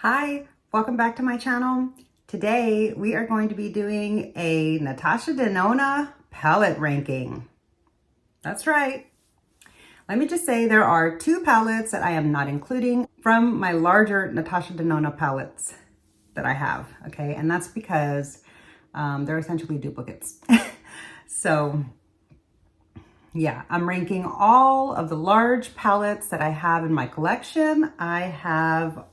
Hi, welcome back to my channel. Today we are going to be doing a Natasha Denona palette ranking. That's right. Let me just say there are two palettes that I am not including from my larger Natasha Denona palettes that I have, okay? And that's because they're essentially duplicates. So yeah, I'm ranking all of the large palettes that I have in my collection. I have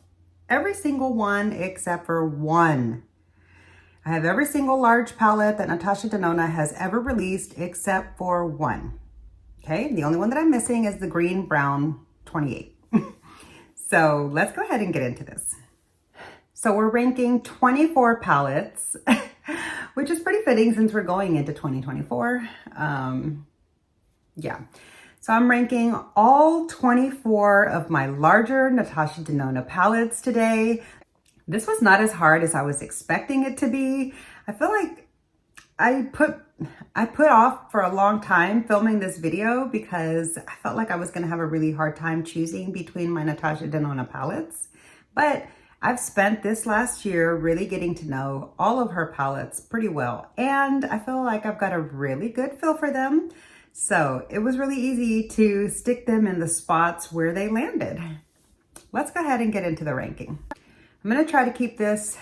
every single one except for one. I have every single large palette that Natasha Denona has ever released except for one. Okay, the only one that I'm missing is the green brown 28. So let's go ahead and get into this. So we're ranking 24 palettes, which is pretty fitting since we're going into 2024. Yeah. So I'm ranking all 24 of my larger Natasha Denona palettes today. This was not as hard as I was expecting it to be. I feel like I put off for a long time filming this video because I felt like I was going to have a really hard time choosing between my Natasha Denona palettes. But I've spent this last year really getting to know all of her palettes pretty well. And I feel like I've got a really good feel for them. So it was really easy to stick them in the spots where they landed. Let's go ahead and get into the ranking. I'm going to try to keep this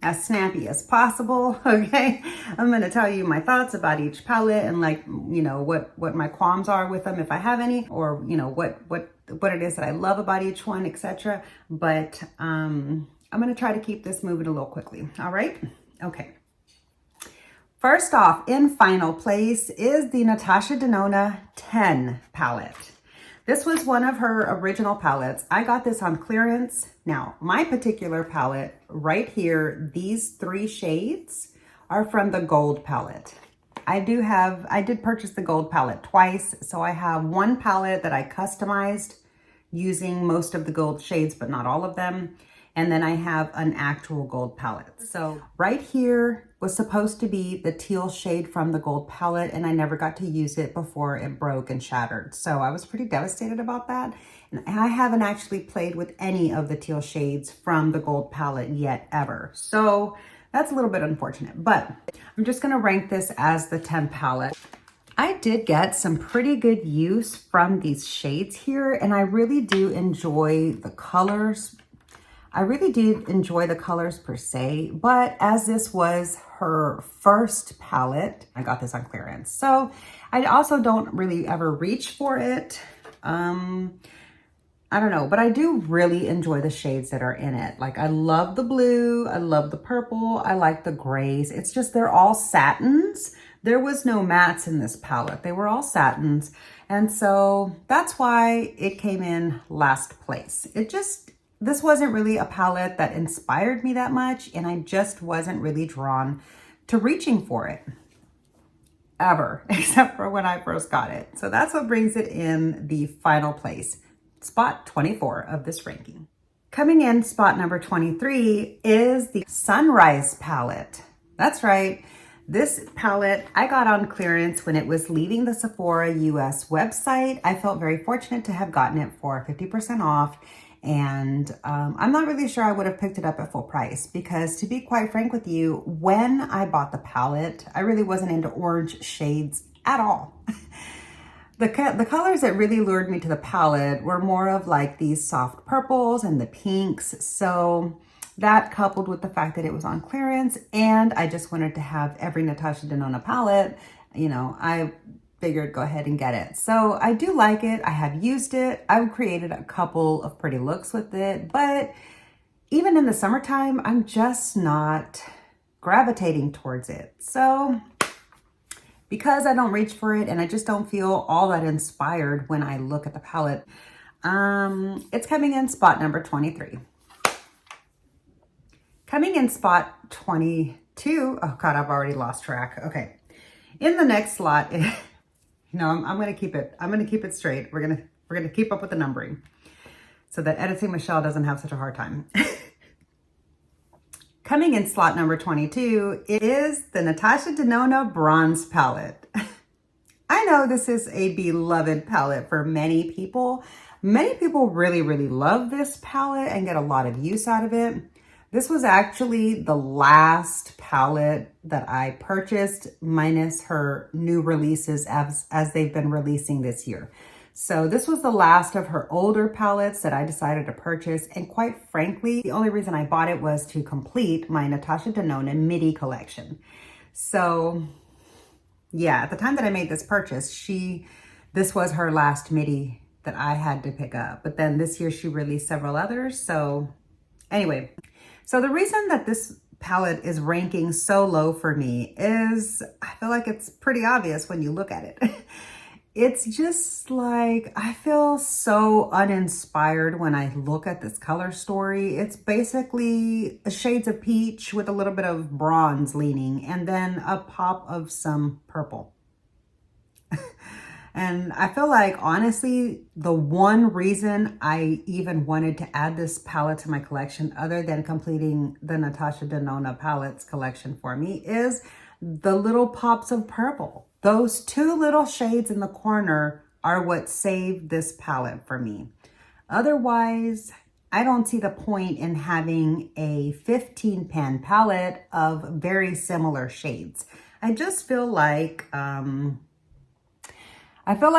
as snappy as possible, okay? I'm going to tell you my thoughts about each palette and what my qualms are with them if I have any, or what it is that I love about each one, etc. But I'm going to try to keep this moving a little quickly. All right? Okay. First off, in final place is the Natasha Denona 10 palette. This was one of her original palettes. I got this on clearance. Now, my particular palette right here, these three shades are from the gold palette. I did purchase the gold palette twice. So I have one palette that I customized using most of the gold shades, but not all of them. And then I have an actual gold palette. So right here was supposed to be the teal shade from the gold palette, and I never got to use it before it broke and shattered. So I was pretty devastated about that. And I haven't actually played with any of the teal shades from the gold palette yet ever. So that's a little bit unfortunate, but I'm just gonna rank this as the 10 palette. I did get some pretty good use from these shades here, and I really do enjoy the colors. I really do enjoy the colors per se, but as this was her first palette, I got this on clearance. So I also don't really ever reach for it. I don't know, but I do really enjoy the shades that are in it. Like I love the blue, I love the purple, I like the grays. It's just, they're all satins. There was no mattes in this palette. They were all satins. And so that's why it came in last place. This wasn't really a palette that inspired me that much, and I just wasn't really drawn to reaching for it ever, except for when I first got it. So that's what brings it in the final place, spot 24 of this ranking. Coming in spot number 23 is the Sunrise palette. That's right. This palette I got on clearance when it was leaving the Sephora US website. I felt very fortunate to have gotten it for 50% off. And I'm not really sure I would have picked it up at full price because, to be quite frank with you, when I bought the palette, I really wasn't into orange shades at all. The colors that really lured me to the palette were more of like these soft purples and the pinks. So that, coupled with the fact that it was on clearance and I just wanted to have every Natasha Denona palette, I figured go ahead and get it. So I do like it. I have used it. I've created a couple of pretty looks with it, but even in the summertime, I'm just not gravitating towards it. So because I don't reach for it and I just don't feel all that inspired when I look at the palette, it's coming in spot number 23. Coming in spot 22, oh God, I've already lost track. Okay. In the next slot, I'm going to keep it straight. We're going to keep up with the numbering so that editing Michelle doesn't have such a hard time. Coming in slot number 22 is the Natasha Denona Bronze palette. I know this is a beloved palette for many people, Many people really, really love this palette and get a lot of use out of it. This was actually the last palette that I purchased, minus her new releases as they've been releasing this year. So this was the last of her older palettes that I decided to purchase. And quite frankly, the only reason I bought it was to complete my Natasha Denona midi collection. So yeah, at the time that I made this purchase, this was her last midi that I had to pick up. But then this year she released several others. So anyway, so the reason that this palette is ranking so low for me is I feel like it's pretty obvious when you look at it. It's just like, I feel so uninspired when I look at this color story. It's basically shades of peach with a little bit of bronze leaning and then a pop of some purple. And I feel like, honestly, the one reason I even wanted to add this palette to my collection, other than completing the Natasha Denona palettes collection for me, is the little pops of purple. Those two little shades in the corner are what saved this palette for me. Otherwise, I don't see the point in having a 15 pan palette of very similar shades. I just feel like,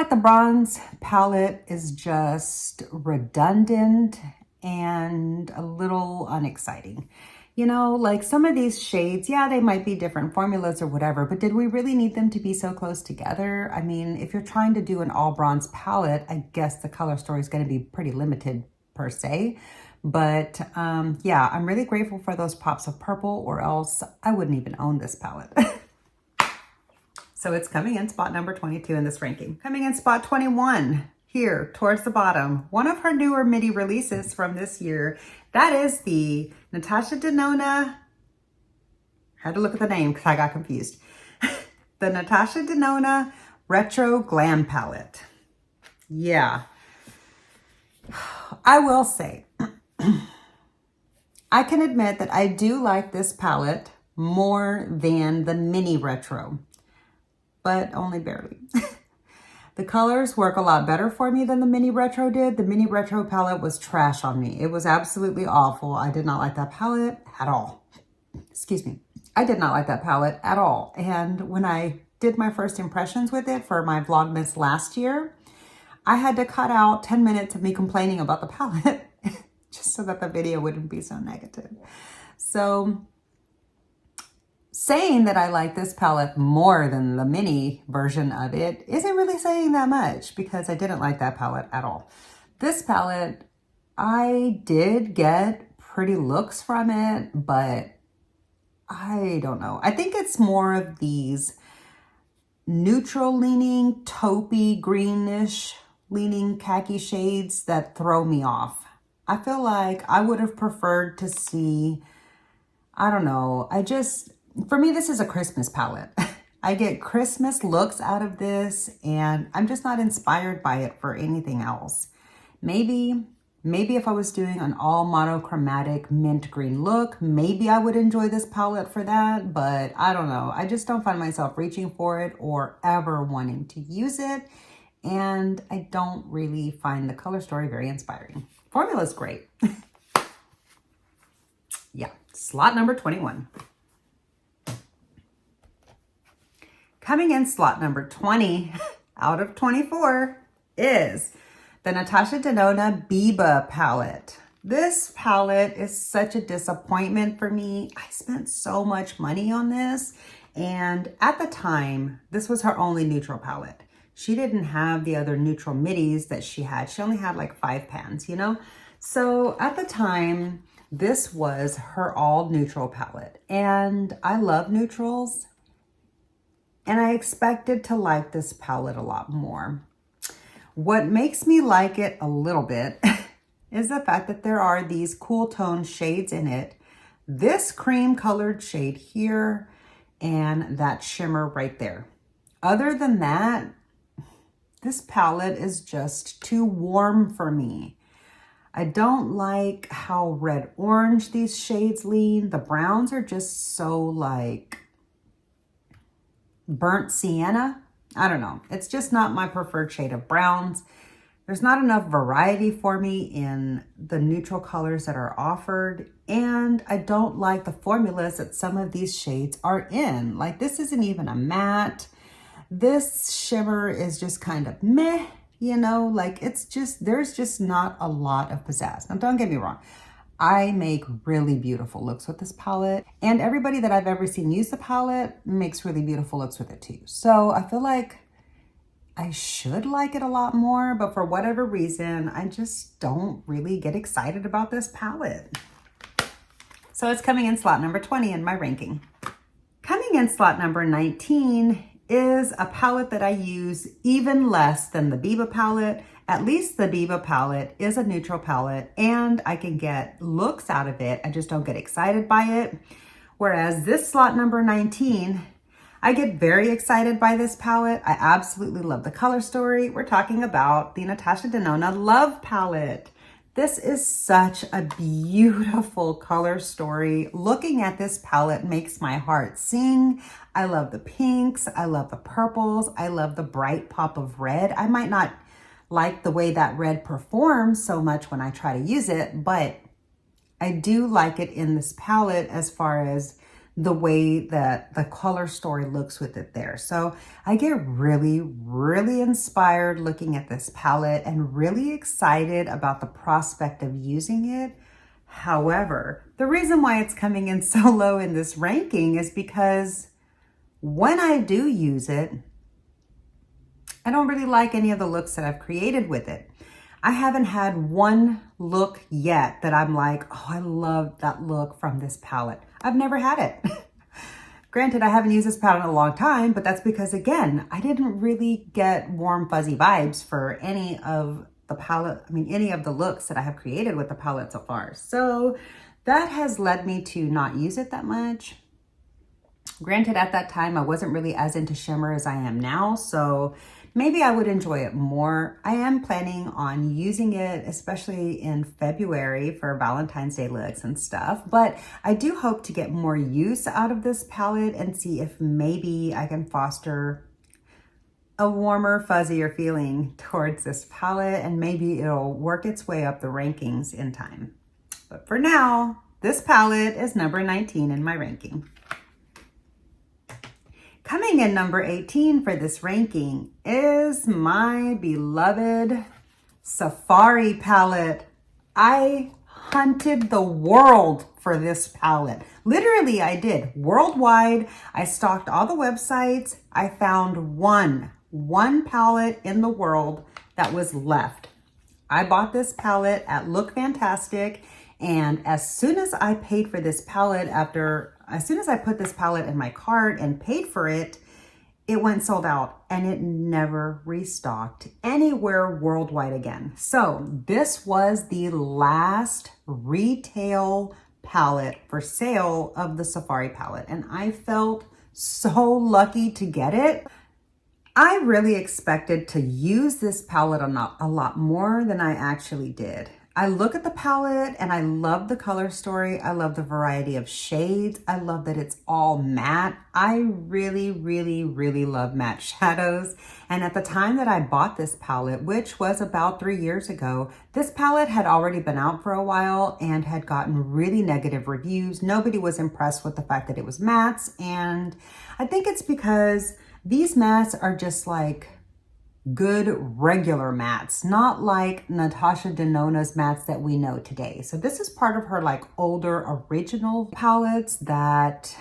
the bronze palette is just redundant and a little unexciting. You know, like some of these shades, yeah, they might be different formulas or whatever, but did we really need them to be so close together? I mean, if you're trying to do an all bronze palette, I guess the color story is going to be pretty limited per se. But yeah, I'm really grateful for those pops of purple, or else I wouldn't even own this palette. So it's coming in spot number 22 in this ranking. Coming in spot 21 here towards the bottom, one of her newer midi releases from this year. That is the Natasha Denona. Had to look at the name because I got confused. The Natasha Denona Retro Glam Palette. Yeah. I will say, I can admit that I do like this palette more than the mini retro, but only barely. The colors work a lot better for me than the mini retro did. The mini retro palette was trash on me. It was absolutely awful. I did not like that palette at all. Excuse me. I did not like that palette at all. And when I did my first impressions with it for my Vlogmas last year, I had to cut out 10 minutes of me complaining about the palette just so that the video wouldn't be so negative. So saying that I like this palette more than the mini version of it isn't really saying that much, because I didn't like that palette at all. This palette, I did get pretty looks from it, but I don't know. I think it's more of these neutral leaning, taupey, greenish leaning khaki shades that throw me off. I feel like I would have preferred to see, I don't know, for me, this is a Christmas palette. I get Christmas looks out of this, and I'm just not inspired by it for anything else. Maybe if I was doing an all monochromatic mint green look, maybe I would enjoy this palette for that, but I don't know. I just don't find myself reaching for it or ever wanting to use it, and I don't really find the color story very inspiring. Formula's great. Yeah, slot number 21. Coming in slot number 20 out of 24 is the Natasha Denona Biba palette. This palette is such a disappointment for me. I spent so much money on this, and at the time, this was her only neutral palette. She didn't have the other neutral midis that she had. She only had like 5 pans, you know? So at the time, this was her all neutral palette, and I love neutrals. And I expected to like this palette a lot more. What makes me like it a little bit is the fact that there are these cool tone shades in it. This cream colored shade here and that shimmer right there. Other than that, this palette is just too warm for me. I don't like how red-orange these shades lean. The browns are just so like burnt sienna. I don't know. It's just not my preferred shade of browns. There's not enough variety for me in the neutral colors that are offered, and I don't like the formulas that some of these shades are in. Like this isn't even a matte. This shimmer is just kind of meh, you know, like it's just, there's just not a lot of pizzazz. Now don't get me wrong. I make really beautiful looks with this palette, and everybody that I've ever seen use the palette makes really beautiful looks with it too. So I feel like I should like it a lot more, but for whatever reason, I just don't really get excited about this palette. So it's coming in slot number 20 in my ranking. Coming in slot number 19 is a palette that I use even less than the Biba palette. At least the Biba palette is a neutral palette and I can get looks out of it. I just don't get excited by it. Whereas this slot number 19, I get very excited by this palette. I absolutely love the color story. We're talking about the Natasha Denona Love palette. This is such a beautiful color story. Looking at this palette makes my heart sing. I love the pinks. I love the purples. I love the bright pop of red. I might not like the way that red performs so much when I try to use it, but I do like it in this palette as far as the way that the color story looks with it there. So I get really, really inspired looking at this palette and really excited about the prospect of using it. However, the reason why it's coming in so low in this ranking is because when I do use it, I don't really like any of the looks that I've created with it. I haven't had one look yet that I'm like, oh, I love that look from this palette. I've never had it. Granted, I haven't used this palette in a long time, but that's because, again, I didn't really get warm, fuzzy vibes for any of the palette, any of the looks that I have created with the palette so far. So that has led me to not use it that much. Granted, at that time, I wasn't really as into shimmer as I am now, so maybe I would enjoy it more. I am planning on using it, especially in February for Valentine's Day looks and stuff, but I do hope to get more use out of this palette and see if maybe I can foster a warmer, fuzzier feeling towards this palette, and maybe it'll work its way up the rankings in time. But for now, this palette is number 19 in my ranking. Coming in number 18 for this ranking is my beloved Safari palette. I hunted the world for this palette. Literally, I did. Worldwide, I stalked all the websites. I found one palette in the world that was left. I bought this palette at Look Fantastic, and as soon as I paid for this palette, as soon as I put this palette in my cart and paid for it, it went sold out and it never restocked anywhere worldwide again. So this was the last retail palette for sale of the Safari palette, and I felt so lucky to get it. I really expected to use this palette a lot more than I actually did. I look at the palette and I love the color story. I love the variety of shades. I love that it's all matte. I really, really, really love matte shadows. And at the time that I bought this palette, which was about 3 years ago, this palette had already been out for a while and had gotten really negative reviews. Nobody was impressed with the fact that it was mattes. And I think it's because these mattes are just like good regular mattes, not like Natasha Denona's mattes that we know today. So this is part of her like older original palettes that,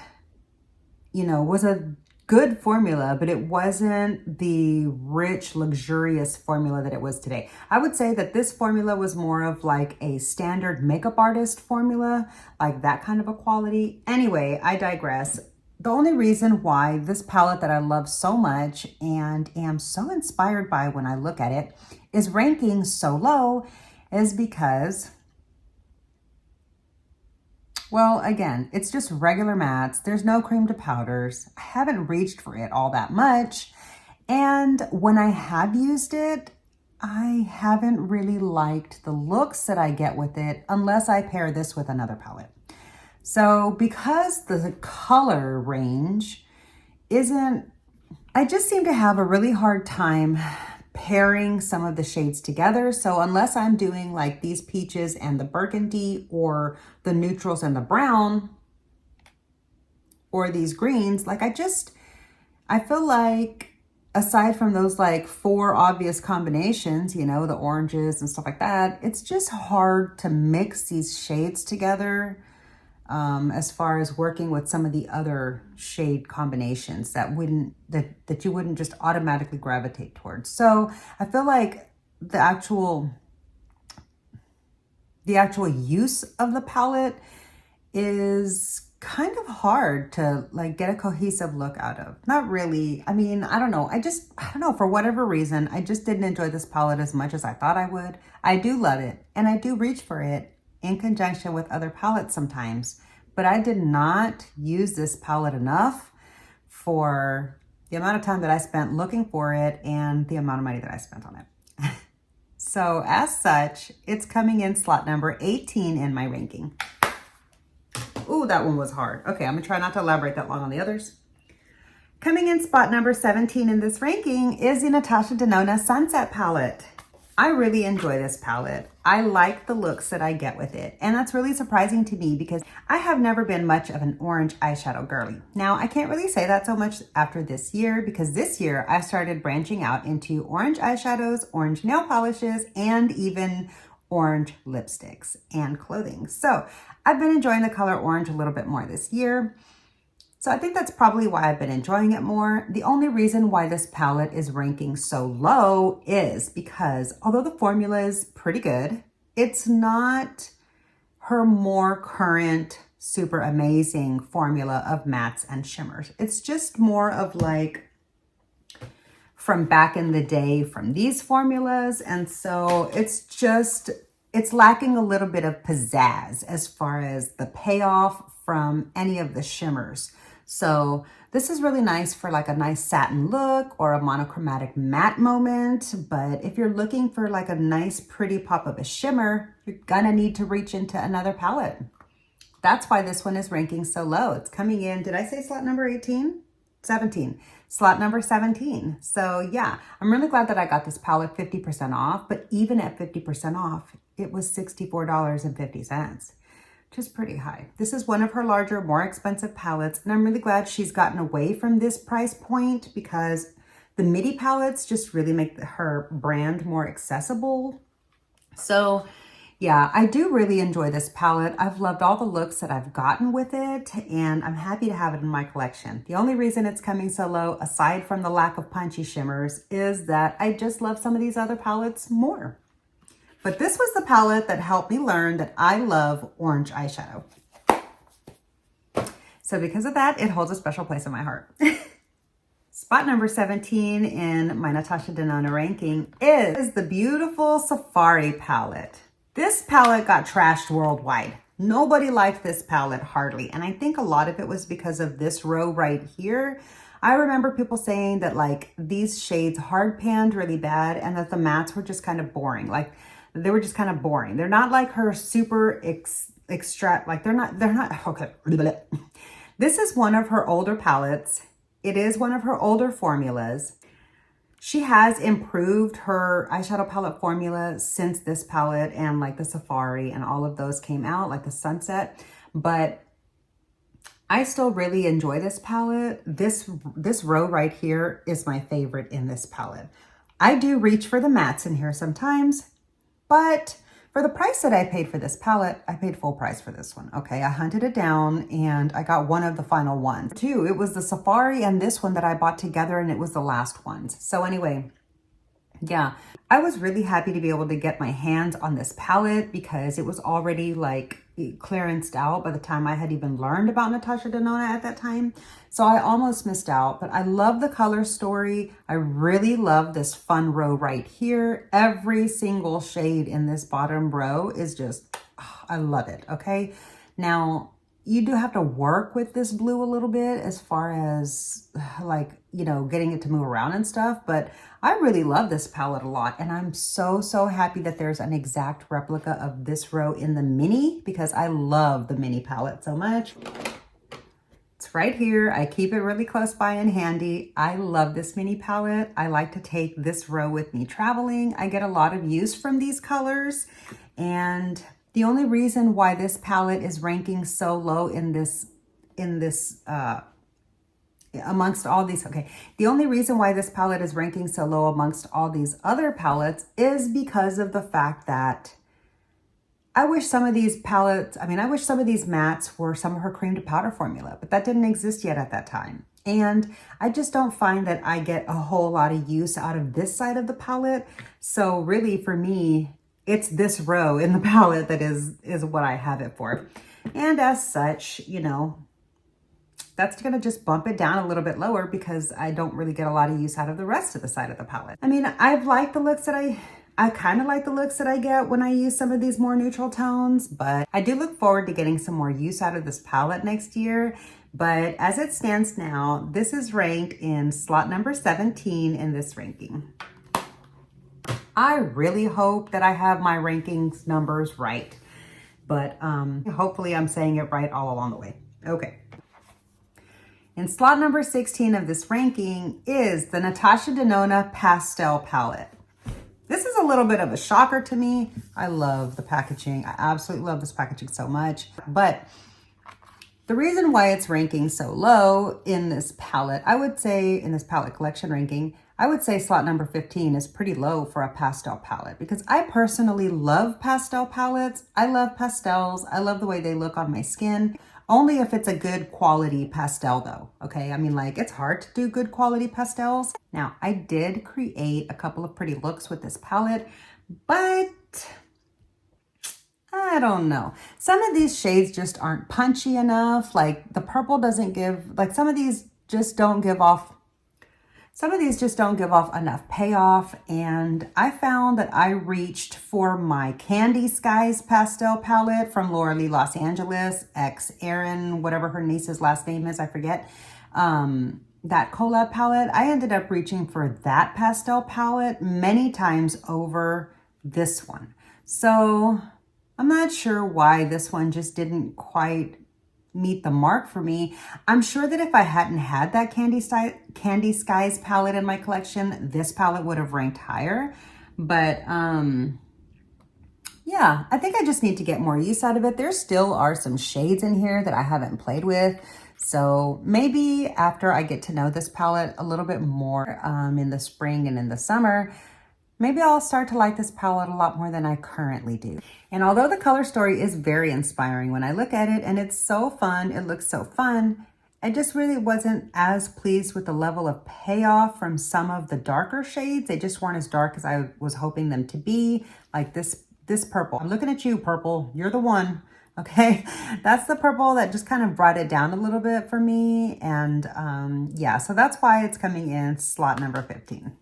you know, was a good formula, but it wasn't the rich, luxurious formula that it was today. I would say that this formula was more of like a standard makeup artist formula, like that kind of a quality. Anyway, I digress. The only reason why this palette that I love so much and am so inspired by when I look at it is ranking so low is because, well, again, it's just regular mattes. There's no cream to powders. I haven't reached for it all that much. And when I have used it, I haven't really liked the looks that I get with it unless I pair this with another palette. So because the color range isn't, I just seem to have a really hard time pairing some of the shades together. So unless I'm doing like these peaches and the burgundy, or the neutrals and the brown, or these greens, like I feel like aside from those like 4 obvious combinations, you know, the oranges and stuff like that, it's just hard to mix these shades together as far as working with some of the other shade combinations that you wouldn't just automatically gravitate towards. So I feel like the actual use of the palette is kind of hard to like get a cohesive look out of. Not really. I mean, I don't know. I don't know. For whatever reason, I just didn't enjoy this palette as much as I thought I would. I do love it, and I do reach for it in conjunction with other palettes sometimes, but I did not use this palette enough for the amount of time that I spent looking for it and the amount of money that I spent on it. So as such, it's coming in slot number 18 in my ranking. Ooh, that one was hard. Okay, I'm gonna try not to elaborate that long on the others. Coming in spot number 17 in this ranking is the Natasha Denona Sunset palette. I really enjoy this palette. I like the looks that I get with it. And that's really surprising to me because I have never been much of an orange eyeshadow girly. Now, I can't really say that so much after this year, because this year I've started branching out into orange eyeshadows, orange nail polishes, and even orange lipsticks and clothing. So I've been enjoying the color orange a little bit more this year. So I think that's probably why I've been enjoying it more. The only reason why this palette is ranking so low is because although the formula is pretty good, it's not her more current, super amazing formula of mattes and shimmers. It's just more of like from back in the day from these formulas. And so it's lacking a little bit of pizzazz as far as the payoff from any of the shimmers. So this is really nice for like a nice satin look or a monochromatic matte moment. But if you're looking for like a nice pretty pop of a shimmer, you're gonna need to reach into another palette. That's why this one is ranking so low. It's coming in, did I say slot number 18? 17. Slot number 17. So yeah, I'm really glad that I got this palette 50% off, but even at 50% off, it was $64.50. Which is pretty high. This is one of her larger, more expensive palettes, and I'm really glad she's gotten away from this price point because the midi palettes just really make her brand more accessible. So yeah, I do really enjoy this palette. I've loved all the looks that I've gotten with it, and I'm happy to have it in my collection. The only reason it's coming so low, aside from the lack of punchy shimmers, is that I just love some of these other palettes more. But this was the palette that helped me learn that I love orange eyeshadow. So because of that, it holds a special place in my heart. Spot number 17 in my Natasha Denona ranking is the beautiful Safari palette. This palette got trashed worldwide. Nobody liked this palette hardly. And I think a lot of it was because of this row right here. I remember people saying that like these shades hard panned really bad and that the mattes were just kind of boring. Like they were just kind of boring. They're not like her super extract, like they're not, okay. This is one of her older palettes. It is one of her older formulas. She has improved her eyeshadow palette formula since this palette and like the Safari and all of those came out, like the Sunset. But I still really enjoy this palette. This row right here is my favorite in this palette. I do reach for the mattes in here sometimes, but for the price that I paid for this palette, I paid full price for this one. Okay, I hunted it down and I got one of the final ones. Two, it was the Safari and this one that I bought together, and it was the last ones. So anyway, yeah, I was really happy to be able to get my hands on this palette because it was already like clearanced out by the time I had even learned about Natasha Denona at that time. So I almost missed out, but I love the color story. I really love this fun row right here. Every single shade in this bottom row is just, oh, I love it, okay? Now, you do have to work with this blue a little bit as far as like, you know, getting it to move around and stuff, but I really love this palette a lot. And I'm so, so happy that there's an exact replica of this row in the mini because I love the mini palette so much. It's It's right here. I keep it really close by and handy. I love this mini palette. I like to take this row with me traveling. I get a lot of use from these colors. And the only reason why this palette is ranking so low amongst all these, the only reason why this palette is ranking so low amongst all these other palettes is because of the fact that I wish some of these palettes, I wish some of these mattes were some of her cream to powder formula, but that didn't exist yet at that time. And I just don't find that I get a whole lot of use out of this side of the palette. So really for me, it's this row in the palette that is what I have it for. And as such, you know, that's gonna just bump it down a little bit lower because I don't really get a lot of use out of the rest of the side of the palette. I mean, I've liked the looks that I kind of like the looks that I get when I use some of these more neutral tones, but I do look forward to getting some more use out of this palette next year. But as it stands now, this is ranked in slot number 17 in this ranking. I really hope that I have my rankings numbers right, but hopefully I'm saying it right all along the way. Okay. In slot number 16 of this ranking is the Natasha Denona Pastel Palette. This is a little bit of a shocker to me. I love the packaging. I absolutely love this packaging so much. But the reason why it's ranking so low in this palette, I would say in this palette collection ranking, I would say slot number 15 is pretty low for a pastel palette because I personally love pastel palettes. I love pastels. I love the way they look on my skin. Only if it's a good quality pastel though, okay? I mean, like, it's hard to do good quality pastels. Now, I did create a couple of pretty looks with this palette, but I don't know. Some of these shades just aren't punchy enough. Like the purple doesn't give, like some of these just don't give off enough payoff. And I found that I reached for my Candy Skies pastel palette from Laura Lee Los Angeles, herein, whatever her niece's last name is, I forget. That collab palette, I ended up reaching for that pastel palette many times over this one. So I'm not sure why this one just didn't quite meet the mark for me. I'm sure that if I hadn't had that Candy Skies palette in my collection, this palette would have ranked higher. But yeah, I think I just need to get more use out of it. There still are some shades in here that I haven't played with. So maybe after I get to know this palette a little bit more in the spring and in the summer, maybe I'll start to like this palette a lot more than I currently do. And although the color story is very inspiring when I look at it and it's so fun, it looks so fun, I just really wasn't as pleased with the level of payoff from some of the darker shades. They just weren't as dark as I was hoping them to be. Like this purple. I'm looking at you, purple. You're the one. Okay, that's the purple that just kind of brought it down a little bit for me. And yeah, so that's why it's coming in slot number 15.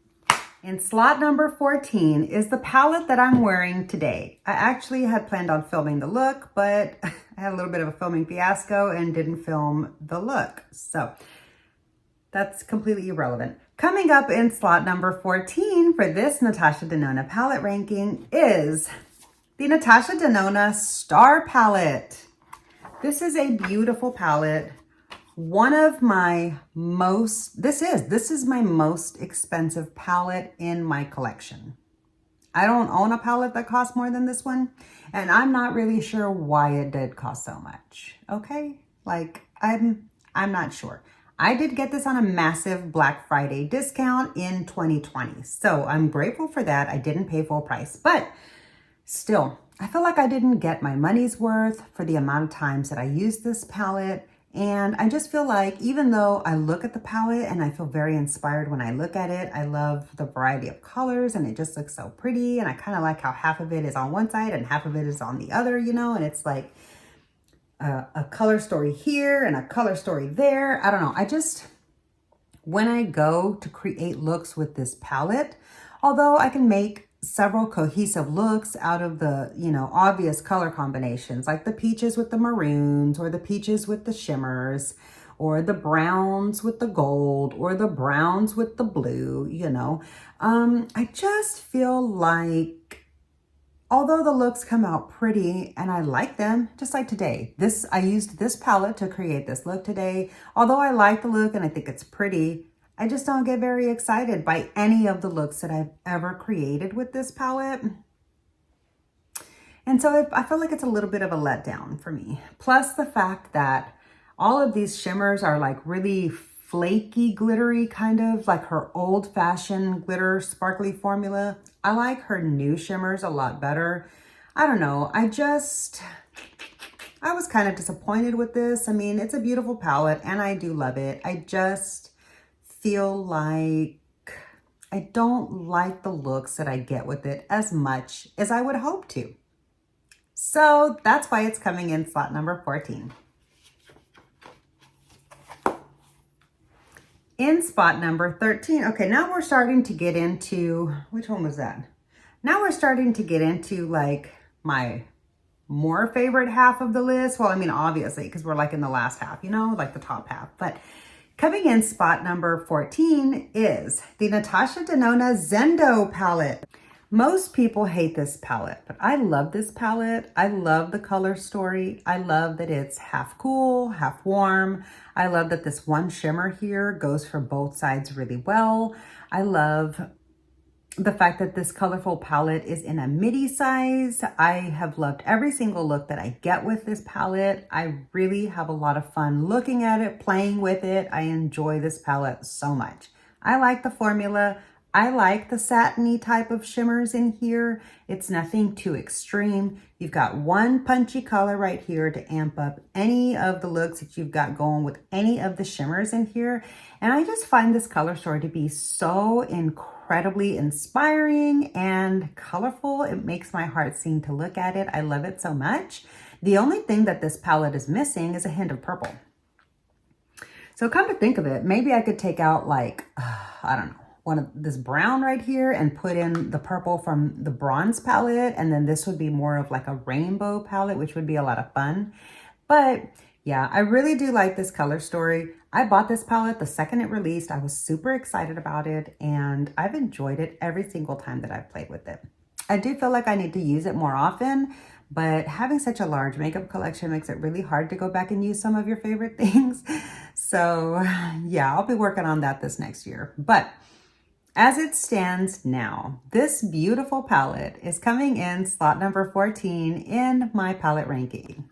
In slot number 14 is the palette that I'm wearing today. I actually had planned on filming the look, but I had a little bit of a filming fiasco and didn't film the look. So that's completely irrelevant. Coming up in slot number 14 for this Natasha Denona palette ranking is the Natasha Denona Star Palette. This is a beautiful palette. One of my most, this is my most expensive palette in my collection. I don't own a palette that costs more than this one, and I'm not really sure why it did cost so much, okay? Like, I'm not sure. I did get this on a massive Black Friday discount in 2020, so I'm grateful for that. I didn't pay full price, but still, I feel like I didn't get my money's worth for the amount of times that I used this palette. And I just feel like even though I look at the palette and I feel very inspired when I look at it, I love the variety of colors and it just looks so pretty. And I kind of like how half of it is on one side and half of it is on the other, you know, and it's like a color story here and a color story there. I don't know. When I go to create looks with this palette, although I can make several cohesive looks out of the, you know, obvious color combinations, like the peaches with the maroons or the peaches with the shimmers or the browns with the gold or the browns with the blue, you know. I just feel like although the looks come out pretty and I like them, just like today. I used this palette to create this look today. Although I like the look and I think it's pretty, I just don't get very excited by any of the looks that I've ever created with this palette. And so I feel like it's a little bit of a letdown for me. Plus the fact that all of these shimmers are like really flaky, glittery, kind of like her old-fashioned glitter sparkly formula. I like her new shimmers a lot better. I don't know. I was kind of disappointed with this. I mean, it's a beautiful palette and I do love it. I just feel like I don't like the looks that I get with it as much as I would hope to. So that's why it's coming in slot number 14. In spot number 13, okay, now we're starting to get into, which one was that? Now we're starting to get into like my more favorite half of the list. Well, I mean, obviously, because we're like in the last half, you know, like the top half. But coming in spot number 14 is the Natasha Denona Zendo palette. Most people hate this palette, but I love this palette. I love the color story. I love that it's half cool, half warm. I love that this one shimmer here goes for both sides really well. I love the fact that this colorful palette is in a midi size. I have loved every single look that I get with this palette. I really have a lot of fun looking at it, playing with it. I enjoy this palette so much. I like the formula. I like the satiny type of shimmers in here. It's nothing too extreme. You've got one punchy color right here to amp up any of the looks that you've got going with any of the shimmers in here. And I just find this color story to be so incredibly inspiring and colorful. It makes my heart sing to look at it. I love it so much. The only thing that this palette is missing is a hint of purple. So come to think of it, maybe I could take out like, I don't know, one of this brown right here and put in the purple from the bronze palette. And then this would be more of like a rainbow palette, which would be a lot of fun. But yeah, I really do like this color story. I bought this palette the second it released. I was super excited about it and I've enjoyed it every single time that I've played with it. I do feel like I need to use it more often, but having such a large makeup collection makes it really hard to go back and use some of your favorite things. So yeah, I'll be working on that this next year. But as it stands now, this beautiful palette is coming in slot number 14 in my palette ranking.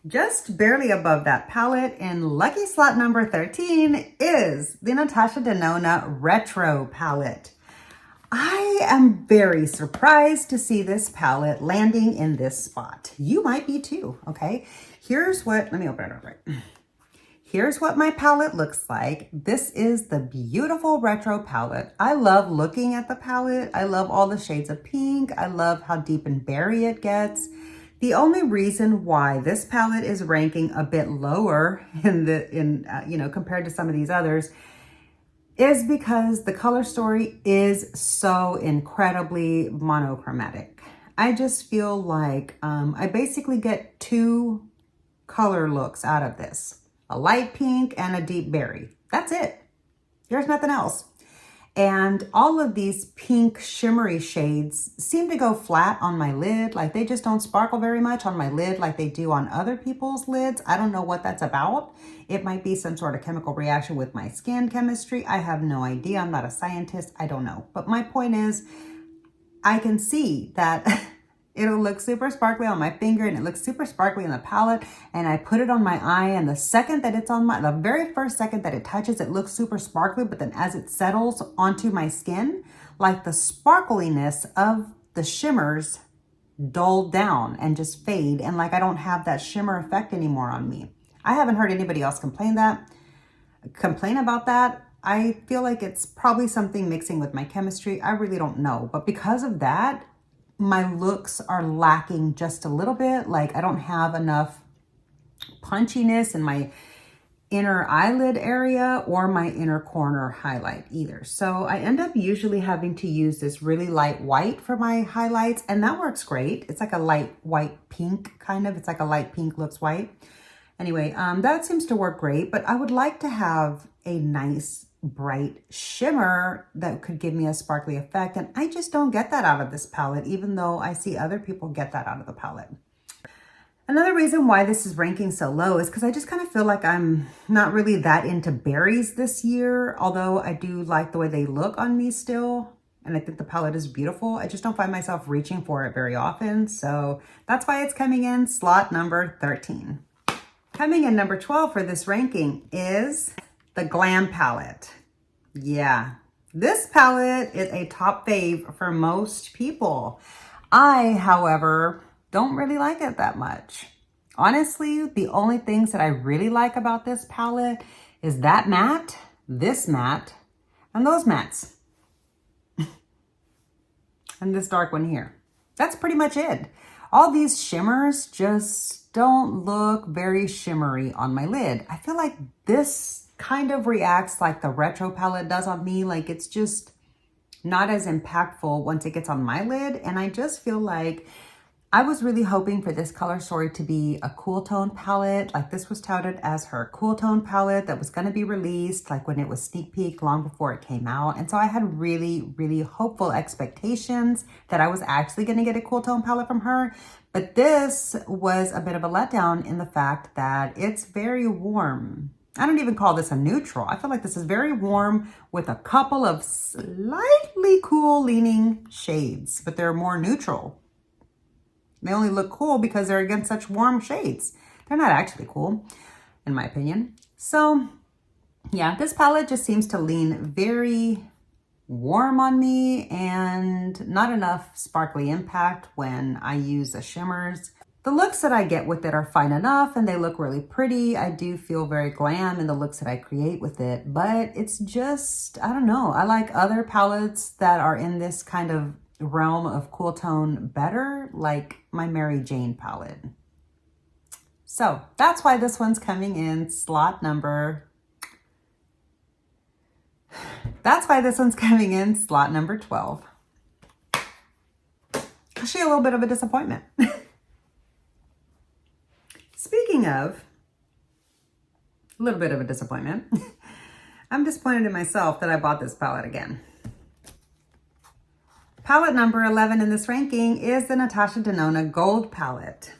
Just barely above that palette in lucky slot number 13 is the Natasha Denona Retro palette. I am very surprised to see this palette landing in this spot. You might be too, okay? Let me open it up right. Here's what my palette looks like. This is the beautiful retro palette. I love looking at the palette. I love all the shades of pink. I love how deep and berry it gets. The only reason why this palette is ranking a bit lower compared to some of these others is because the color story is so incredibly monochromatic. I just feel like I basically get two color looks out of this. A light pink and a deep berry. That's it. There's nothing else. And all of these pink shimmery shades seem to go flat on my lid. Like they just don't sparkle very much on my lid like they do on other people's lids. I don't know what that's about. It might be some sort of chemical reaction with my skin chemistry. I have no idea. I'm not a scientist. I don't know. But my point is, I can see that it'll look super sparkly on my finger and it looks super sparkly in the palette, and I put it on my eye, and the second that it's on the very first second that it touches, it looks super sparkly, but then as it settles onto my skin, like the sparkliness of the shimmers dull down and just fade, and like I don't have that shimmer effect anymore on me. I haven't heard anybody else complain about that. I feel like it's probably something mixing with my chemistry. I really don't know, but because of that, my looks are lacking just a little bit. Like I don't have enough punchiness in my inner eyelid area or my inner corner highlight either. So I end up usually having to use this really light white for my highlights, and that works great. It's like a light white pink kind of. It's like a light pink looks white. Anyway, that seems to work great, but I would like to have a nice bright shimmer that could give me a sparkly effect. And I just don't get that out of this palette, even though I see other people get that out of the palette. Another reason why this is ranking so low is because I just kind of feel like I'm not really that into berries this year, although I do like the way they look on me still. And I think the palette is beautiful. I just don't find myself reaching for it very often. So that's why it's coming in slot number 13. Coming in number 12 for this ranking is the Glam palette. Yeah, this palette is a top fave for most people. I, however, don't really like it that much. Honestly, the only things that I really like about this palette is that matte, this matte, and those mattes. And this dark one here. That's pretty much it. All these shimmers just don't look very shimmery on my lid. I feel like this kind of reacts like the retro palette does on me. Like it's just not as impactful once it gets on my lid. And I just feel like I was really hoping for this color story to be a cool tone palette. Like this was touted as her cool tone palette that was going to be released like when it was sneak peek long before it came out. And so I had really, really hopeful expectations that I was actually going to get a cool tone palette from her. But this was a bit of a letdown in the fact that it's very warm. I don't even call this a neutral. I feel like this is very warm with a couple of slightly cool leaning shades, but they're more neutral. They only look cool because they're against such warm shades. They're not actually cool, in my opinion. So yeah, this palette just seems to lean very warm on me and not enough sparkly impact when I use the shimmers. The looks that I get with it are fine enough and they look really pretty. I do feel very glam in the looks that I create with it, but it's just, I don't know. I like other palettes that are in this kind of realm of cool tone better, like my Mary Jane palette. So that's why this one's coming in slot number 12. Actually, a little bit of a disappointment. Speaking of a little bit of a disappointment, I'm disappointed in myself that I bought this palette again. Palette number 11 in this ranking is the Natasha Denona Gold palette.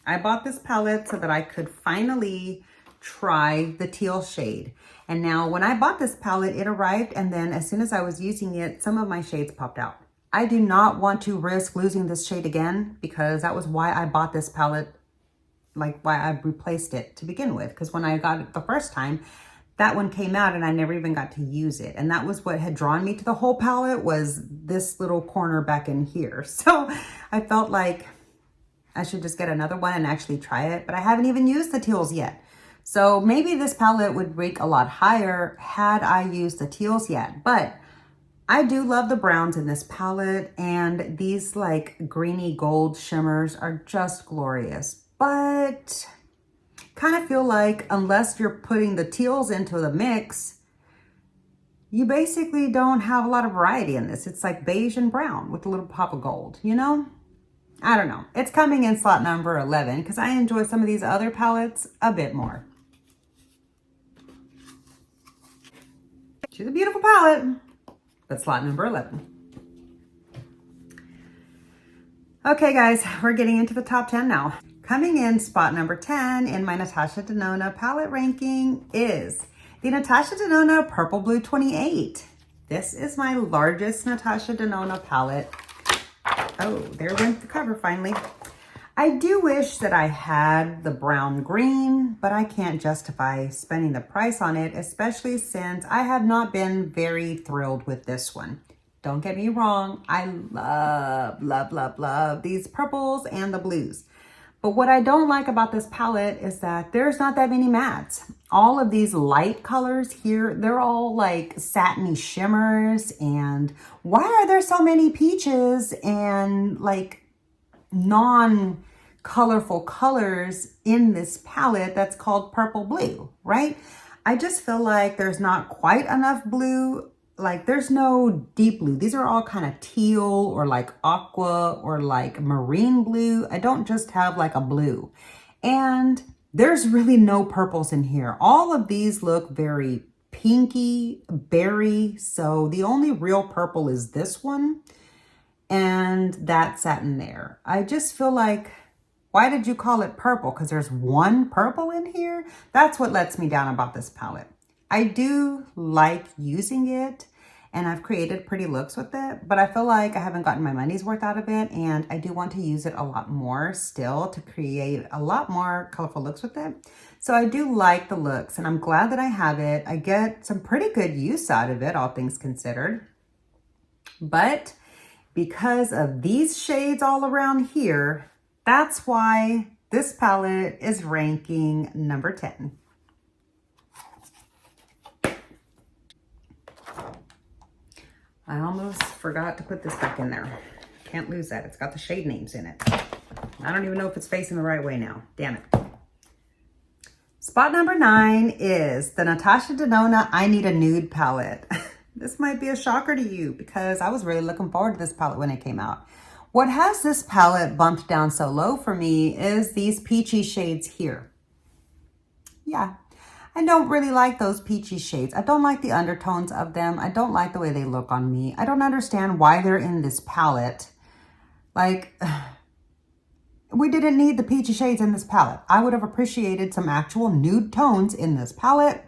I bought this palette so that I could finally try the teal shade. And now when I bought this palette, it arrived and then as soon as I was using it, some of my shades popped out. I do not want to risk losing this shade again because that was why I bought this palette, like why I replaced it to begin with. Because when I got it the first time, that one came out and I never even got to use it. And that was what had drawn me to the whole palette, was this little corner back in here. So I felt like I should just get another one and actually try it, but I haven't even used the teals yet. So maybe this palette would rank a lot higher had I used the teals yet, but I do love the browns in this palette and these like greeny gold shimmers are just glorious, but kind of feel like unless you're putting the teals into the mix, you basically don't have a lot of variety in this. It's like beige and brown with a little pop of gold, you know? I don't know. It's coming in slot number 11 because I enjoy some of these other palettes a bit more. She's a beautiful palette, but slot number 11. Okay, guys, we're getting into the top 10 now. Coming in spot number 10 in my Natasha Denona palette ranking is the Natasha Denona Purple Blue 28. This is my largest Natasha Denona palette. Oh, there went the cover finally. I do wish that I had the brown green, but I can't justify spending the price on it, especially since I have not been very thrilled with this one. Don't get me wrong, I love these purples and the blues. But what I don't like about this palette is that there's not that many mattes. All of these light colors here, they're all like satiny shimmers. And why are there so many peaches and like non-colorful colors in this palette that's called purple blue, right? I just feel like there's not quite enough blue. Like there's no deep blue. These are all kind of teal or like aqua or like marine blue. I don't just have like a blue. And there's really no purples in here. All of these look very pinky berry. So the only real purple is this one. And that satin there. I just feel like, why did you call it purple? Because there's one purple in here. That's what lets me down about this palette. I do like using it, and I've created pretty looks with it, but I feel like I haven't gotten my money's worth out of it, and I do want to use it a lot more still to create a lot more colorful looks with it. So I do like the looks, and I'm glad that I have it. I get some pretty good use out of it, all things considered. But because of these shades all around here, that's why this palette is ranking number 10. I almost forgot to put this back in there. Can't lose that. It's got the shade names in it. I don't even know if it's facing the right way now. Damn it. Spot number 9 is the Natasha Denona I Need a Nude palette. This might be a shocker to you because I was really looking forward to this palette when it came out. What has this palette bumped down so low for me is these peachy shades here. Yeah, I don't really like those peachy shades. I don't like the undertones of them. I don't like the way they look on me. I don't understand why they're in this palette. Like, we didn't need the peachy shades in this palette. I would have appreciated some actual nude tones in this palette.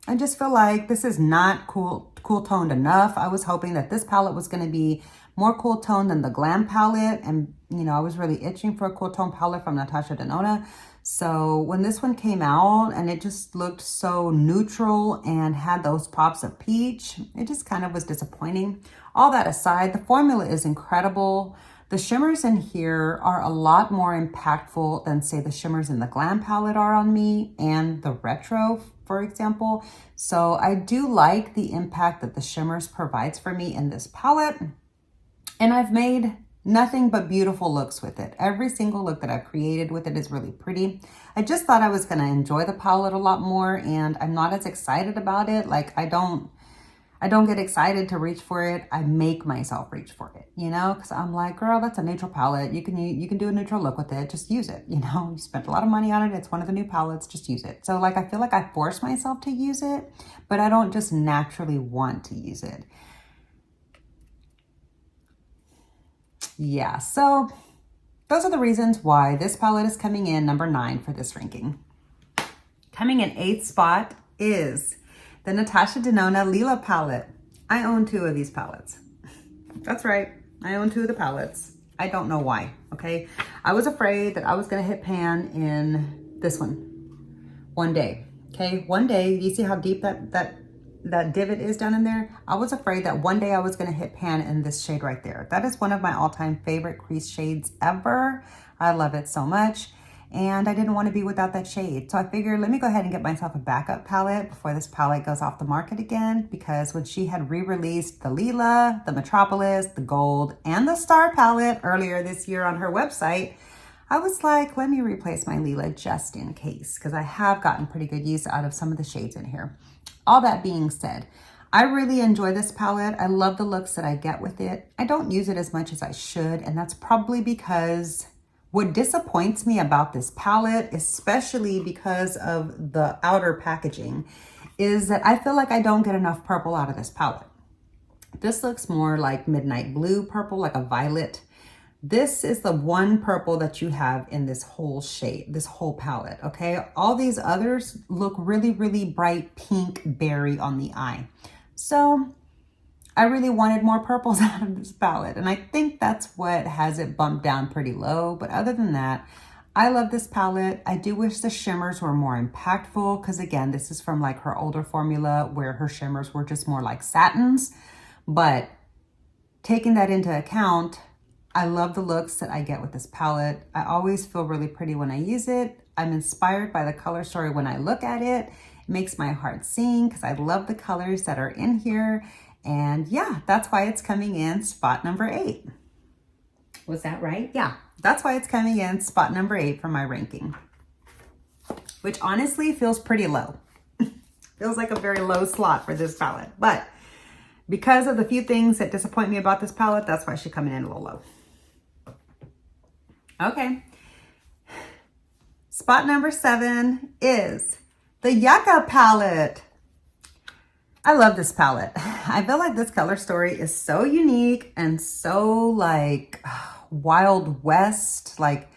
I just feel like this is not cool toned enough. I was hoping that this palette was going to be more cool toned than the Glam palette. And, you know, I was really itching for a cool tone palette from Natasha Denona. So when this one came out and it just looked so neutral and had those pops of peach, it just kind of was disappointing. All that aside, the formula is incredible. The shimmers in here are a lot more impactful than, say, the shimmers in the Glam palette are on me and the Retro, for example. So I do like the impact that the shimmers provides for me in this palette. And I've made nothing but beautiful looks with it. Every single look that I've created with it is really pretty. I just thought I was going to enjoy the palette a lot more, and I'm not as excited about it. Like, I don't get excited to reach for it. I make myself reach for it, you know, because I'm like, girl, that's a neutral palette. You can do a neutral look with it. Just use it. You know, you spent a lot of money on it. It's one of the new palettes. Just use it. So like, I feel like I force myself to use it, but I don't just naturally want to use it. Yeah, so those are the reasons why this palette is coming in number 9 for this ranking. Coming in 8th spot is the Natasha Denona Lila palette. I own 2 of these palettes. That's right. I own 2 of the palettes. I don't know why, okay? I was afraid that I was going to hit pan in this one day, okay? One day, you see how deep that divot is down in there? I was afraid that one day I was going to hit pan in this shade right there. That is one of my all-time favorite crease shades ever. I love it so much. And I didn't want to be without that shade. So I figured, let me go ahead and get myself a backup palette before this palette goes off the market again. Because when she had re-released the Lila, the Metropolis, the Gold, and the Star palette earlier this year on her website, I was like, let me replace my Lila just in case. Because I have gotten pretty good use out of some of the shades in here. All that being said, I really enjoy this palette. I love the looks that I get with it. I don't use it as much as I should, and that's probably because what disappoints me about this palette, especially because of the outer packaging, is that I feel like I don't get enough purple out of this palette. This looks more like midnight blue purple, like a violet. This is the one purple that you have in this whole shade, this whole palette, okay? All these others look really, really bright pink berry on the eye. So I really wanted more purples out of this palette, and I think that's what has it bumped down pretty low. But other than that, I love this palette. I do wish the shimmers were more impactful because, again, this is from like her older formula where her shimmers were just more like satins. But taking that into account, I love the looks that I get with this palette. I always feel really pretty when I use it. I'm inspired by the color story when I look at it. It makes my heart sing because I love the colors that are in here. And yeah, that's why it's coming in spot number 8. Was that right? Yeah, that's why it's coming in spot number 8 for my ranking, which honestly feels pretty low. Feels like a very low slot for this palette. But because of the few things that disappoint me about this palette, that's why she's coming in a little low. Okay. Spot number 7 is the Yucca palette. I love this palette. I feel like this color story is so unique and so like Wild West, like,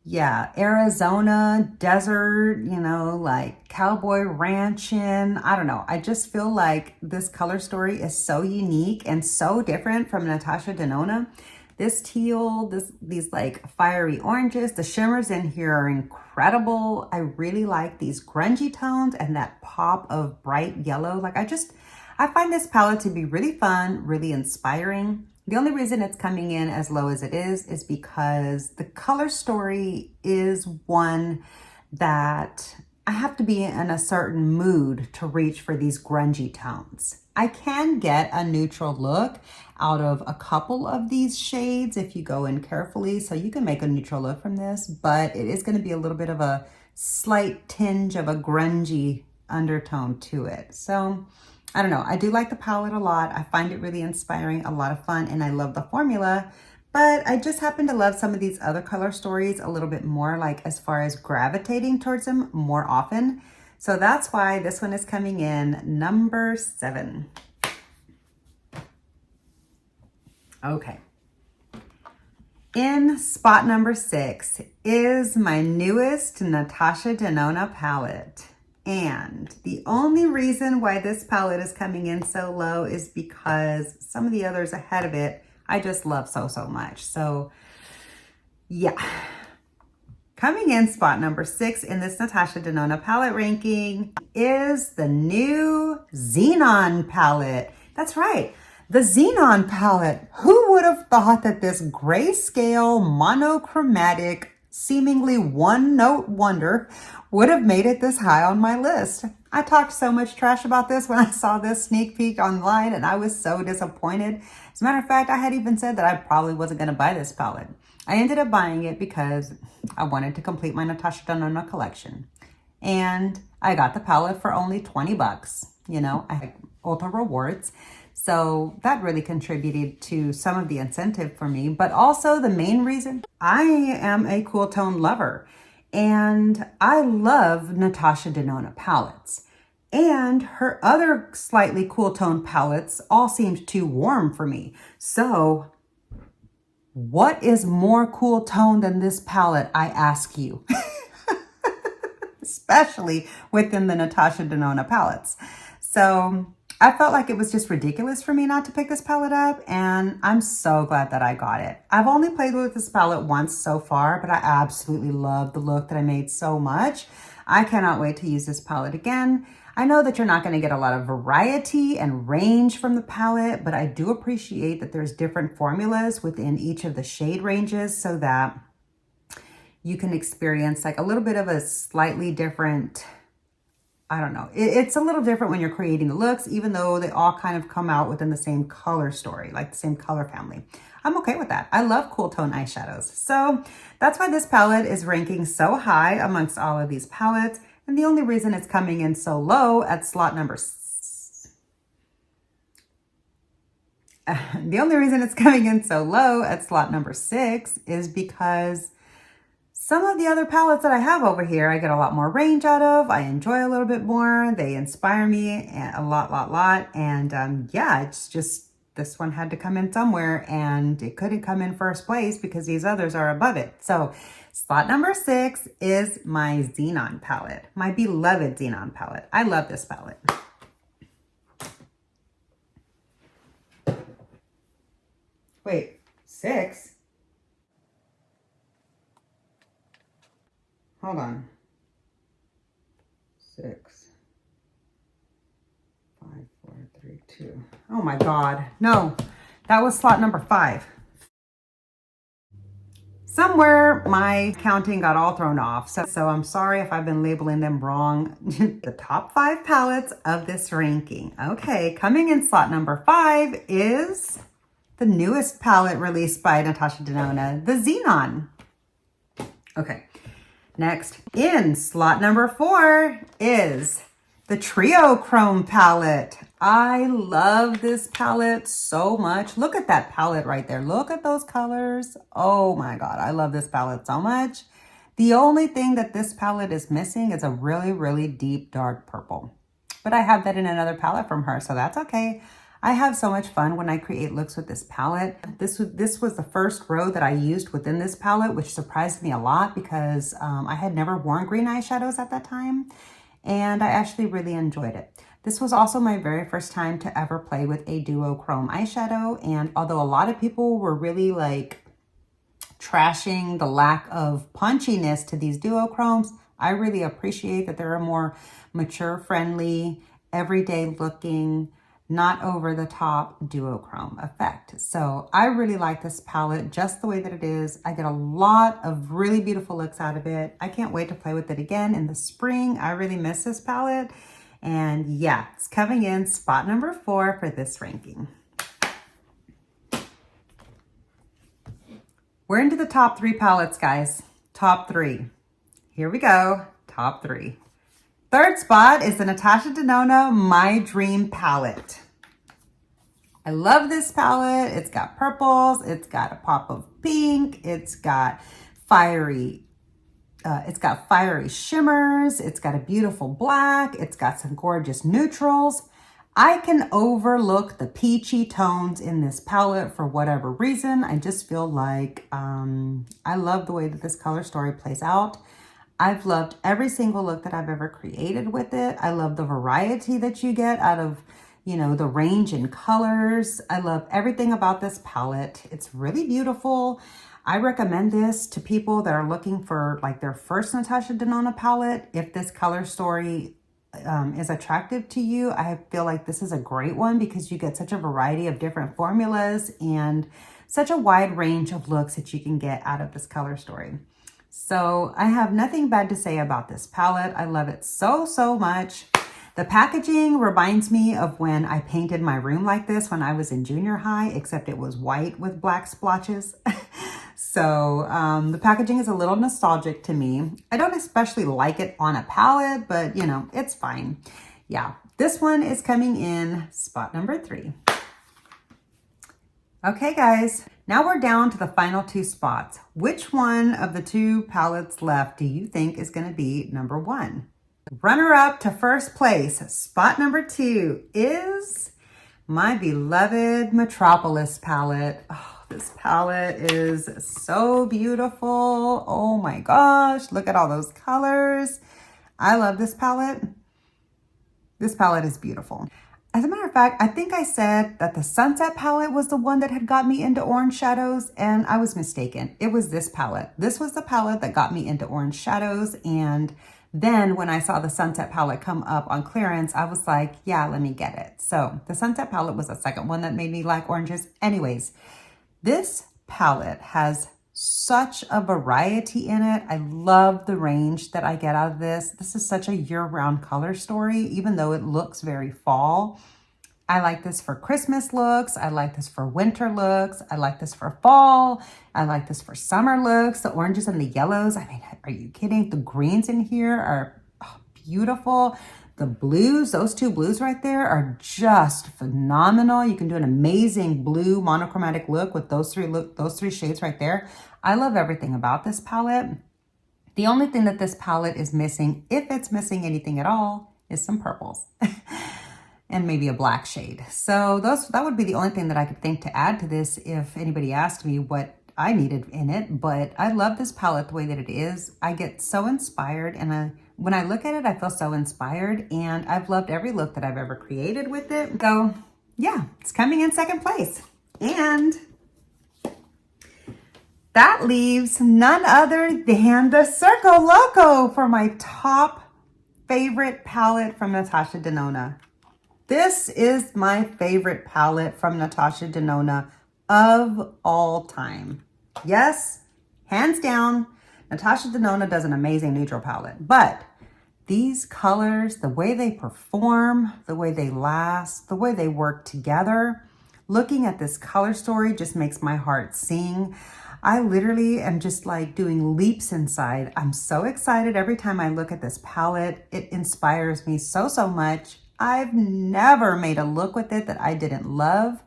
yeah, Arizona, desert, you know, like cowboy ranching. I don't know. I just feel like this color story is so unique and so different from Natasha Denona. This teal, these like fiery oranges, the shimmers in here are incredible. I really like these grungy tones and that pop of bright yellow. Like I find this palette to be really fun, really inspiring. The only reason it's coming in as low as it is because the color story is one that I have to be in a certain mood to reach for these grungy tones. I can get a neutral look out of a couple of these shades if you go in carefully, so you can make a neutral look from this, but it is going to be a little bit of a slight tinge of a grungy undertone to it. So I don't know. I do like the palette a lot. I find it really inspiring, a lot of fun, and I love the formula. But I just happen to love some of these other color stories a little bit more, like as far as gravitating towards them more often. So that's why this one is coming in number 7. Okay. In spot number 6 is my newest Natasha Denona palette. And the only reason why this palette is coming in so low is because some of the others ahead of it, I just love so much. So yeah, coming in spot number 6 in this Natasha Denona palette ranking is the new Xenon palette. That's right, the Xenon palette. Who would have thought that this grayscale, monochromatic, seemingly one-note wonder would have made it this high on my list? I talked so much trash about this when I saw this sneak peek online, and I was so disappointed. As a matter of fact, I had even said that I probably wasn't going to buy this palette. I ended up buying it because I wanted to complete my Natasha Denona collection. And I got the palette for only 20 bucks. You know, I had Ulta rewards. So that really contributed to some of the incentive for me. But also the main reason, I am a cool tone lover. And I love Natasha Denona palettes. And her other slightly cool tone palettes all seemed too warm for me. So what is more cool tone than this palette, I ask you? Especially within the Natasha Denona palettes. So I felt like it was just ridiculous for me not to pick this palette up, and I'm so glad that I got it. I've only played with this palette once so far, but I absolutely love the look that I made so much. I cannot wait to use this palette again. I know that you're not going to get a lot of variety and range from the palette, but I do appreciate that there's different formulas within each of the shade ranges so that you can experience like a little bit of a slightly different, I don't know. It's a little different when you're creating the looks, even though they all kind of come out within the same color story, like the same color family. I'm okay with that. I love cool tone eyeshadows. So that's why this palette is ranking so high amongst all of these palettes. And the only reason it's coming in so low at slot number the only reason it's coming in so low at slot number 6 is because some of the other palettes that I have over here, I get a lot more range out of. I enjoy a little bit more. They inspire me a lot. And yeah, it's just, this one had to come in somewhere and it couldn't come in first place because these others are above it. So slot number 6 is my Xenon palette, my beloved Xenon palette. I love this palette. Wait, 6? Hold on. 6, 5, 4, 3, 2. Oh my God. No, that was slot number 5. Somewhere my counting got all thrown off. So I'm sorry if I've been labeling them wrong. The top 5 palettes of this ranking. Okay, coming in slot number 5 is the newest palette released by Natasha Denona, the Xenon. Okay. Next, in slot number 4 is the Trio Chrome palette. I love this palette so much. Look at that palette right there. Look at those colors. Oh my God, I love this palette so much. The only thing that this palette is missing is a really deep dark purple. but I have that in another palette from her, so that's okay. I have so much fun when I create looks with this palette. This was the first row that I used within this palette, which surprised me a lot because I had never worn green eyeshadows at that time, and I actually really enjoyed it. This was also my very first time to ever play with a duochrome eyeshadow, and although a lot of people were really like trashing the lack of punchiness to these duochromes, I really appreciate that they're a more mature friendly, everyday looking, not over the top duochrome effect. So I really like this palette just the way that it is. I get a lot of really beautiful looks out of it. I can't wait to play with it again in the spring. I really miss this palette. And yeah, it's coming in spot number 4 for this ranking. We're into the top 3 palettes, guys. Top 3. Here we go. Top 3. Third spot is the Natasha Denona My Dream palette. I love this palette. It's got purples. It's got a pop of pink. It's got fiery shimmers. It's got a beautiful black. It's got some gorgeous neutrals. I can overlook the peachy tones in this palette for whatever reason. I just feel like I love the way that this color story plays out. I've loved every single look that I've ever created with it. I love the variety that you get out of, you know, the range in colors. I love everything about this palette. It's really beautiful. I recommend this to people that are looking for like their first Natasha Denona palette. If this color story is attractive to you, I feel like this is a great one because you get such a variety of different formulas and such a wide range of looks that you can get out of this color story. So I have nothing bad to say about this palette. I love it so, so much. The packaging reminds me of when I painted my room like this when I was in junior high, except it was white with black splotches. So the packaging is a little nostalgic to me. I don't especially like it on a palette, but you know, it's fine. Yeah, this one is coming in spot number 3. Okay, guys, now we're down to the final 2 spots. Which one of the 2 palettes left do you think is going to be number 1? Runner up to first place, spot number 2, is my beloved Metropolis palette. Oh, this palette is so beautiful. Oh my gosh, look at all those colors. I love this palette. This palette is beautiful. As a matter of fact, I think I said that the Sunset palette was the one that had got me into orange shadows, and I was mistaken. It was this palette. This was the palette that got me into orange shadows, and then when I saw the Sunset palette come up on clearance, I was like, yeah, let me get it. So the Sunset palette was the second one that made me like oranges. Anyways, this palette has such a variety in it. I love the range that I get out of this. This is such a year-round color story, even though it looks very fall. I like this for Christmas looks. I like this for winter looks. I like this for fall. I like this for summer looks. The oranges and the yellows. I mean, are you kidding? The greens in here are beautiful. The blues, those 2 blues right there are just phenomenal. You can do an amazing blue monochromatic look with those 3 shades right there. I love everything about this palette. The only thing that this palette is missing, if it's missing anything at all, is some purples and maybe a black shade. So that would be the only thing that I could think to add to this if anybody asked me what I needed in it. But I love this palette the way that it is. I get so inspired, and when I look at it, I feel so inspired, and I've loved every look that I've ever created with it. So yeah, it's coming in second place. And that leaves none other than the Circo Loco for my top favorite palette from Natasha Denona. This is my favorite palette from Natasha Denona of all time. Yes, hands down, Natasha Denona does an amazing neutral palette, but these colors, the way they perform, the way they last, the way they work together, looking at this color story just makes my heart sing. I literally am just like doing leaps inside. I'm so excited every time I look at this palette. It inspires me so, so much. I've never made a look with it that I didn't love.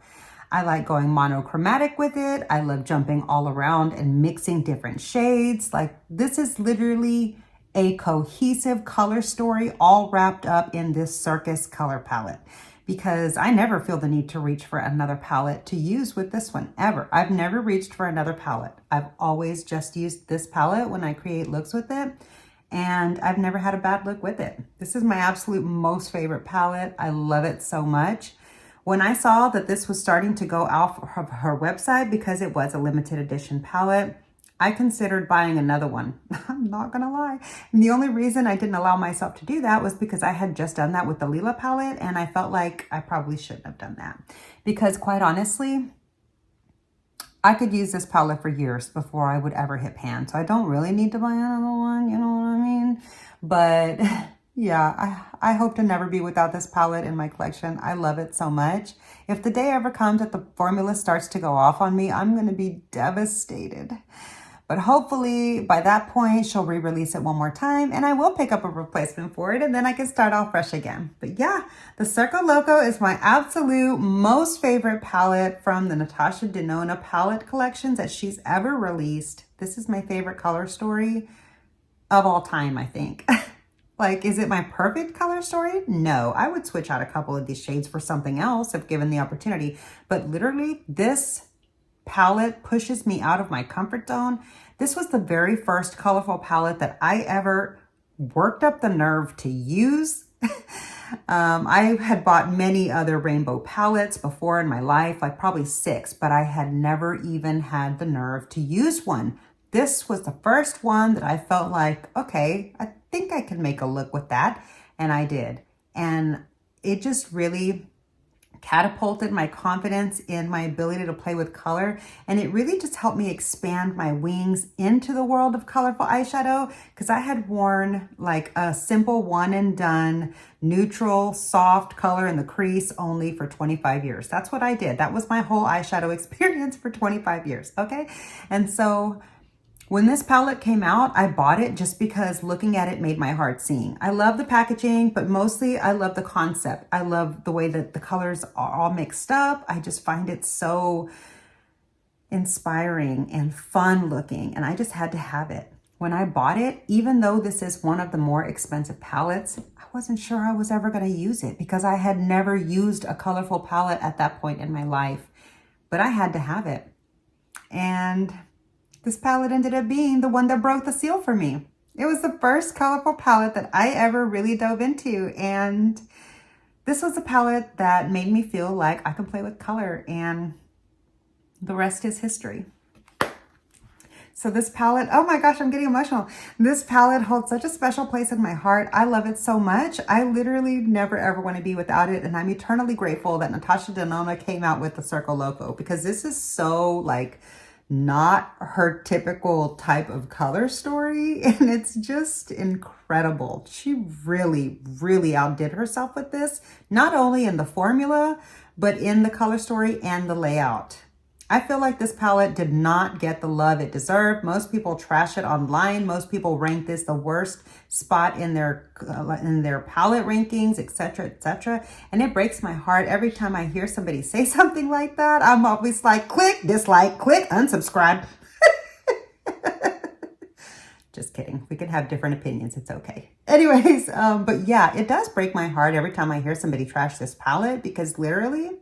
I like going monochromatic with it. I love jumping all around and mixing different shades. Like, this is literally a cohesive color story all wrapped up in this circus color palette, because I never feel the need to reach for another palette to use with this one, ever. I've never reached for another palette. I've always just used this palette when I create looks with it, and I've never had a bad look with it. This is my absolute most favorite palette. I love it so much. When I saw that this was starting to go off of her website because it was a limited edition palette, I considered buying another one. I'm not gonna lie. And the only reason I didn't allow myself to do that was because I had just done that with the Lila palette, and I felt like I probably shouldn't have done that. Because quite honestly, I could use this palette for years before I would ever hit pan. So I don't really need to buy another one, you know what I mean? But yeah, I hope to never be without this palette in my collection. I love it so much. If the day ever comes that the formula starts to go off on me, I'm gonna be devastated. But hopefully by that point, she'll re-release it one more time and I will pick up a replacement for it, and then I can start off fresh again. But yeah, the Circo Loco is my absolute most favorite palette from the Natasha Denona palette collections that she's ever released. This is my favorite color story of all time, I think. Like, is it my perfect color story? No, I would switch out a couple of these shades for something else if given the opportunity. But literally, this palette pushes me out of my comfort zone. This was the very first colorful palette that I ever worked up the nerve to use. I had bought many other rainbow palettes before in my life, like probably 6, but I had never even had the nerve to use one. This was the first one that I felt like, okay, I think I can make a look with that. And I did. And it just really catapulted my confidence in my ability to play with color. And it really just helped me expand my wings into the world of colorful eyeshadow, because I had worn like a simple one and done neutral soft color in the crease only for 25 years. That's what I did. That was my whole eyeshadow experience for 25 years. Okay. And so when this palette came out, I bought it just because looking at it made my heart sing. I love the packaging, but mostly I love the concept. I love the way that the colors are all mixed up. I just find it so inspiring and fun looking, and I just had to have it. When I bought it, even though this is one of the more expensive palettes, I wasn't sure I was ever going to use it because I had never used a colorful palette at that point in my life, but I had to have it. And this palette ended up being the one that broke the seal for me. It was the first colorful palette that I ever really dove into. And this was a palette that made me feel like I can play with color, and the rest is history. So this palette, oh my gosh, I'm getting emotional. This palette holds such a special place in my heart. I love it so much. I literally never ever want to be without it. And I'm eternally grateful that Natasha Denona came out with the Circo Loco, because this is so like not her typical type of color story, and it's just incredible. She really, really outdid herself with this, not only in the formula, but in the color story and the layout. I feel like this palette did not get the love it deserved. Most people trash it online. Most people rank this the worst spot in their palette rankings, etc., etc. And it breaks my heart every time I hear somebody say something like that. I'm always like, click, dislike, click, unsubscribe. Just kidding. We can have different opinions. It's okay. Anyways, but yeah, it does break my heart every time I hear somebody trash this palette, because literally,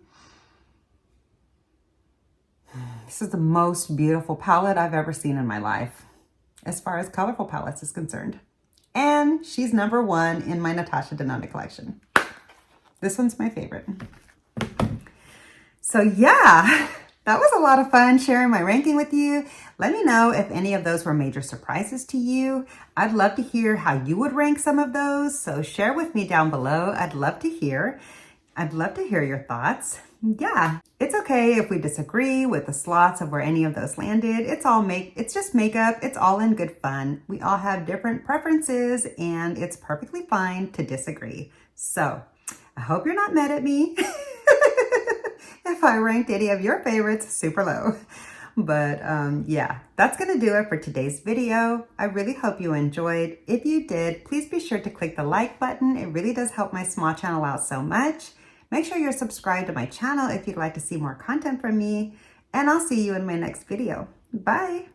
this is the most beautiful palette I've ever seen in my life, as far as colorful palettes is concerned. And she's number 1 in my Natasha Denona collection. This one's my favorite. So yeah, that was a lot of fun sharing my ranking with you. Let me know if any of those were major surprises to you. I'd love to hear how you would rank some of those. So share with me down below. I'd love to hear. I'd love to hear your thoughts. Yeah, it's okay if we disagree with the slots of where any of those landed. It's just makeup. It's all in good fun. We all have different preferences, and it's perfectly fine to disagree. So I hope you're not mad at me if I ranked any of your favorites super low. But yeah, that's gonna do it for today's video. I really hope you enjoyed. If you did, please be sure to click the like button. It really does help my small channel out so much. Make sure you're subscribed to my channel if you'd like to see more content from me, and I'll see you in my next video. Bye.